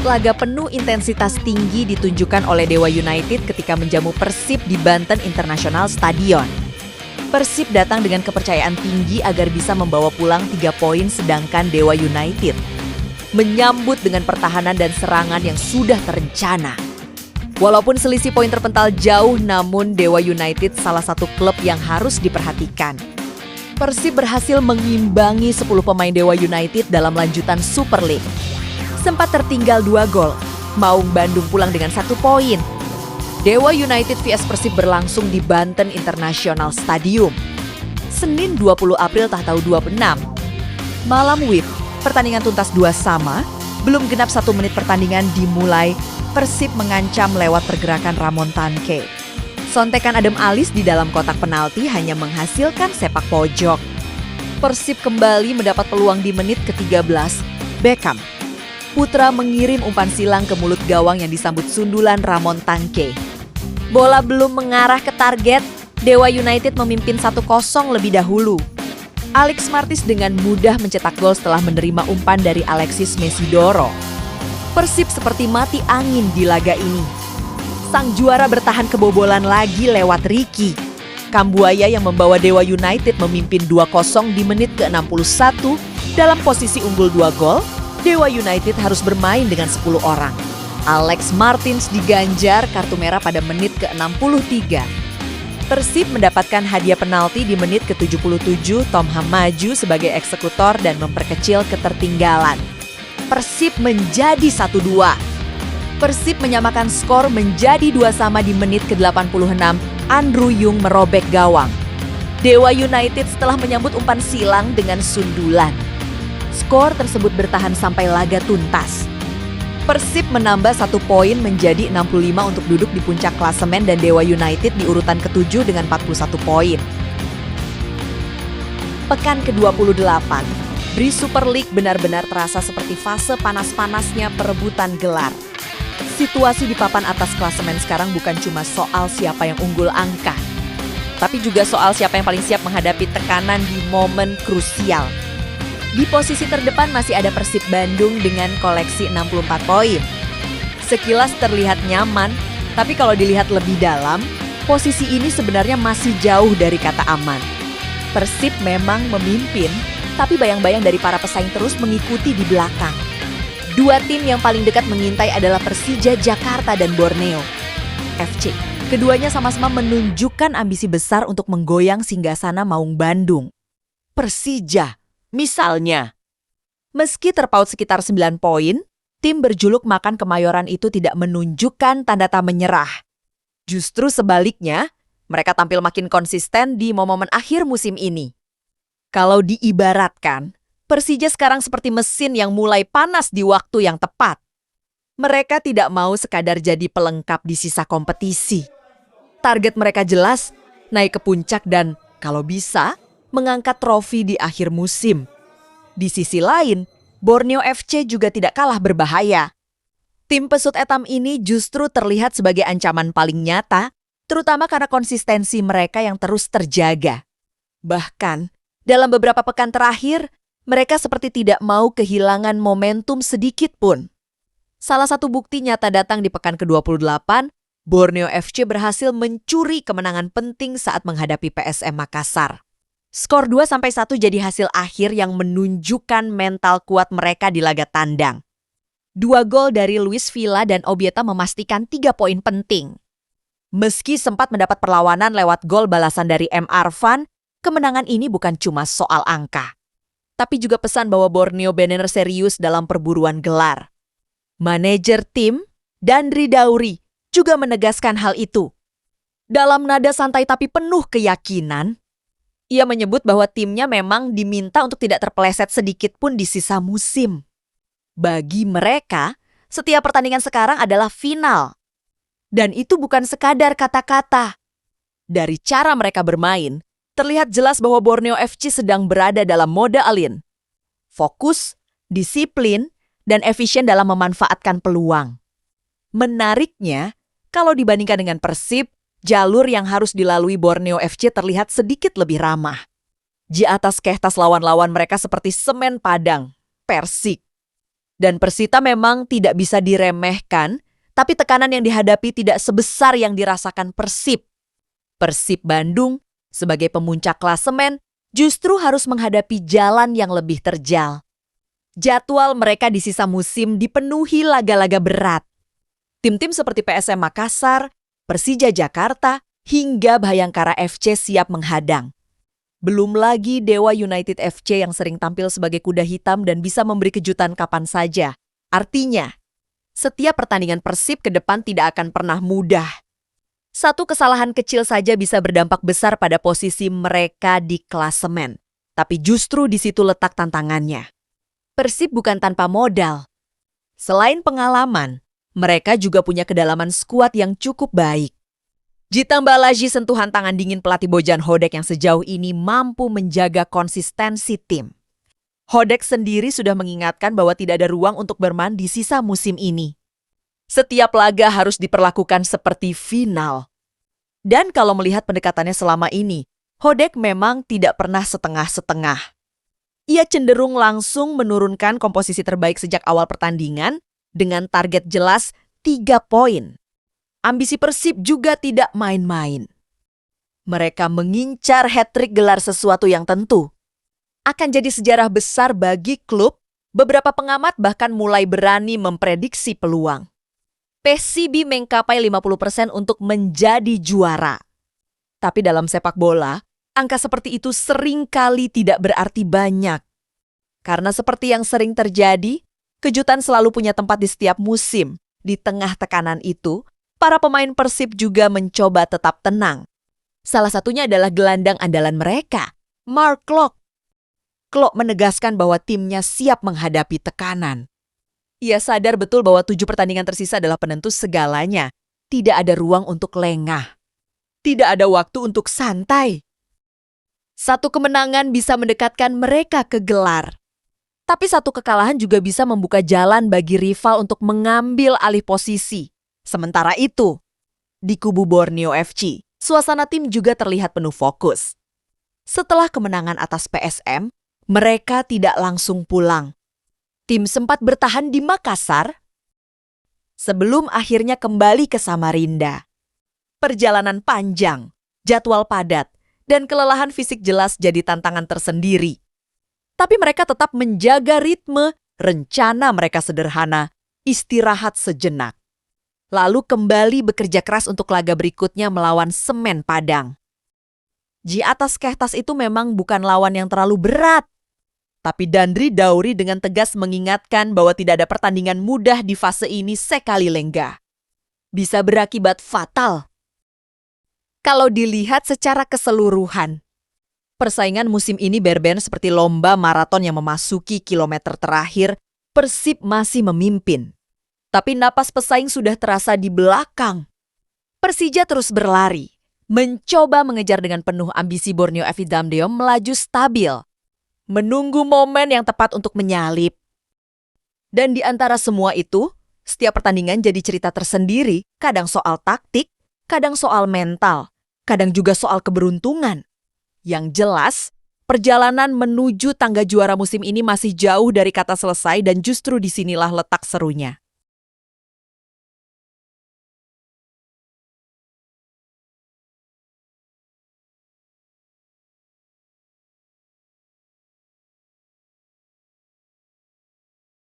Laga penuh intensitas tinggi ditunjukkan oleh Dewa United ketika menjamu Persib di Banten International Stadion. Persib datang dengan kepercayaan tinggi agar bisa membawa pulang 3 poin, sedangkan Dewa United menyambut dengan pertahanan dan serangan yang sudah terencana. Walaupun selisih poin terpental jauh, namun Dewa United salah satu klub yang harus diperhatikan. Persib berhasil mengimbangi 10 pemain Dewa United dalam lanjutan Super League. Sempat tertinggal 2 gol, Maung Bandung pulang dengan 1 poin. Dewa United vs Persib berlangsung di Banten International Stadium. Senin 20 April tahun 26. Malam WIB, pertandingan tuntas 2-2, belum genap 1 menit pertandingan dimulai, Persib mengancam lewat pergerakan Ramon Tanke. Sontekan adem alis di dalam kotak penalti hanya menghasilkan sepak pojok. Persib kembali mendapat peluang di menit ke-13, Beckham Putra mengirim umpan silang ke mulut gawang yang disambut sundulan Ramon Tanke. Bola belum mengarah ke target, Dewa United memimpin 1-0 lebih dahulu. Alex Martis dengan mudah mencetak gol setelah menerima umpan dari Alexis Mesidoro. Persib seperti mati angin di laga ini. Sang juara bertahan kebobolan lagi lewat Ricky. Kambuaya yang membawa Dewa United memimpin 2-0 di menit ke-61 dalam posisi unggul 2 gol. Dewa United harus bermain dengan 10 orang. Alex Martins diganjar kartu merah pada menit ke-63. Persib mendapatkan hadiah penalti di menit ke-77, Tom Ham maju sebagai eksekutor dan memperkecil ketertinggalan. Persib menjadi 1-2. Persib menyamakan skor menjadi 2-2 di menit ke-86, Andrew Yung merobek gawang. Dewa United setelah menyambut umpan silang dengan sundulan. Skor tersebut bertahan sampai laga tuntas. Persib menambah 1 poin menjadi 65 untuk duduk di puncak klasemen dan Dewa United di urutan ke-7 dengan 41 poin. Pekan ke-28, Bri Super League benar-benar terasa seperti fase panas-panasnya perebutan gelar. Situasi di papan atas klasemen sekarang bukan cuma soal siapa yang unggul angka, tapi juga soal siapa yang paling siap menghadapi tekanan di momen krusial. Di posisi terdepan masih ada Persib Bandung dengan koleksi 64 poin. Sekilas terlihat nyaman, tapi kalau dilihat lebih dalam, posisi ini sebenarnya masih jauh dari kata aman. Persib memang memimpin, tapi bayang-bayang dari para pesaing terus mengikuti di belakang. 2 tim yang paling dekat mengintai adalah Persija Jakarta dan Borneo FC. Keduanya sama-sama menunjukkan ambisi besar untuk menggoyang singgasana Maung Bandung. Persija misalnya, meski terpaut sekitar 9 poin, tim berjuluk Makan Kemayoran itu tidak menunjukkan tanda-tanda menyerah. Justru sebaliknya, mereka tampil makin konsisten di momen akhir musim ini. Kalau diibaratkan, Persija sekarang seperti mesin yang mulai panas di waktu yang tepat. Mereka tidak mau sekadar jadi pelengkap di sisa kompetisi. Target mereka jelas, naik ke puncak dan, kalau bisa, mengangkat trofi di akhir musim. Di sisi lain, Borneo FC juga tidak kalah berbahaya. Tim pesut etam ini justru terlihat sebagai ancaman paling nyata, terutama karena konsistensi mereka yang terus terjaga. Bahkan, dalam beberapa pekan terakhir, mereka seperti tidak mau kehilangan momentum sedikit pun. Salah satu bukti nyata datang di pekan ke-28, Borneo FC berhasil mencuri kemenangan penting saat menghadapi PSM Makassar. Skor 2-1 jadi hasil akhir yang menunjukkan mental kuat mereka di laga tandang. 2 gol dari Luis Villa dan Obieta memastikan 3 poin penting. Meski sempat mendapat perlawanan lewat gol balasan dari M. Arfan, kemenangan ini bukan cuma soal angka, tapi juga pesan bahwa Borneo benar serius dalam perburuan gelar. Manajer tim, Dandri Dauri, juga menegaskan hal itu. Dalam nada santai tapi penuh keyakinan, ia menyebut bahwa timnya memang diminta untuk tidak terpeleset sedikit pun di sisa musim. Bagi mereka, setiap pertandingan sekarang adalah final. Dan itu bukan sekadar kata-kata. Dari cara mereka bermain, terlihat jelas bahwa Borneo FC sedang berada dalam mode alin. Fokus, disiplin, dan efisien dalam memanfaatkan peluang. Menariknya, kalau dibandingkan dengan Persib, jalur yang harus dilalui Borneo FC terlihat sedikit lebih ramah. Di atas kehtas lawan-lawan mereka seperti semen padang, Persik. Dan Persita memang tidak bisa diremehkan, tapi tekanan yang dihadapi tidak sebesar yang dirasakan Persib. Persib Bandung sebagai pemuncak klasemen justru harus menghadapi jalan yang lebih terjal. Jadwal mereka di sisa musim dipenuhi laga-laga berat. Tim-tim seperti PSM Makassar, Persija Jakarta, hingga Bhayangkara FC siap menghadang. Belum lagi Dewa United FC yang sering tampil sebagai kuda hitam dan bisa memberi kejutan kapan saja. Artinya, setiap pertandingan Persib ke depan tidak akan pernah mudah. Satu kesalahan kecil saja bisa berdampak besar pada posisi mereka di klasemen. Tapi justru di situ letak tantangannya. Persib bukan tanpa modal. Selain pengalaman, mereka juga punya kedalaman skuad yang cukup baik. Ditambah lagi sentuhan tangan dingin pelatih Bojan Hodak yang sejauh ini mampu menjaga konsistensi tim. Hodak sendiri sudah mengingatkan bahwa tidak ada ruang untuk bermain di sisa musim ini. Setiap laga harus diperlakukan seperti final. Dan kalau melihat pendekatannya selama ini, Hodak memang tidak pernah setengah-setengah. Ia cenderung langsung menurunkan komposisi terbaik sejak awal pertandingan dengan target jelas 3 poin. Ambisi Persib juga tidak main-main. Mereka mengincar hat-trick gelar sesuatu yang tentu. Akan jadi sejarah besar bagi klub, beberapa pengamat bahkan mulai berani memprediksi peluang. PSIB mencapai 50% untuk menjadi juara. Tapi dalam sepak bola, angka seperti itu seringkali tidak berarti banyak. Karena seperti yang sering terjadi, kejutan selalu punya tempat di setiap musim. Di tengah tekanan itu, para pemain Persib juga mencoba tetap tenang. Salah satunya adalah gelandang andalan mereka, Mark Klok. Klok menegaskan bahwa timnya siap menghadapi tekanan. Ia sadar betul bahwa 7 pertandingan tersisa adalah penentu segalanya. Tidak ada ruang untuk lengah. Tidak ada waktu untuk santai. Satu kemenangan bisa mendekatkan mereka ke gelar. Tapi satu kekalahan juga bisa membuka jalan bagi rival untuk mengambil alih posisi. Sementara itu, di kubu Borneo FC, suasana tim juga terlihat penuh fokus. Setelah kemenangan atas PSM, mereka tidak langsung pulang. Tim sempat bertahan di Makassar sebelum akhirnya kembali ke Samarinda. Perjalanan panjang, jadwal padat, dan kelelahan fisik jelas jadi tantangan tersendiri. Tapi mereka tetap menjaga ritme, rencana mereka sederhana, istirahat sejenak. Lalu kembali bekerja keras untuk laga berikutnya melawan Semen Padang. Di atas kertas itu memang bukan lawan yang terlalu berat. Tapi Dandri Dauri dengan tegas mengingatkan bahwa tidak ada pertandingan mudah di fase ini sekali lengah. Bisa berakibat fatal. Kalau dilihat secara keseluruhan, persaingan musim ini berben seperti lomba maraton yang memasuki kilometer terakhir, Persib masih memimpin. Tapi napas pesaing sudah terasa di belakang. Persija terus berlari, mencoba mengejar dengan penuh ambisi Borneo FC Damdeom melaju stabil. Menunggu momen yang tepat untuk menyalip. Dan di antara semua itu, setiap pertandingan jadi cerita tersendiri, kadang soal taktik, kadang soal mental, kadang juga soal keberuntungan. Yang jelas, perjalanan menuju tangga juara musim ini masih jauh dari kata selesai dan justru disinilah letak serunya.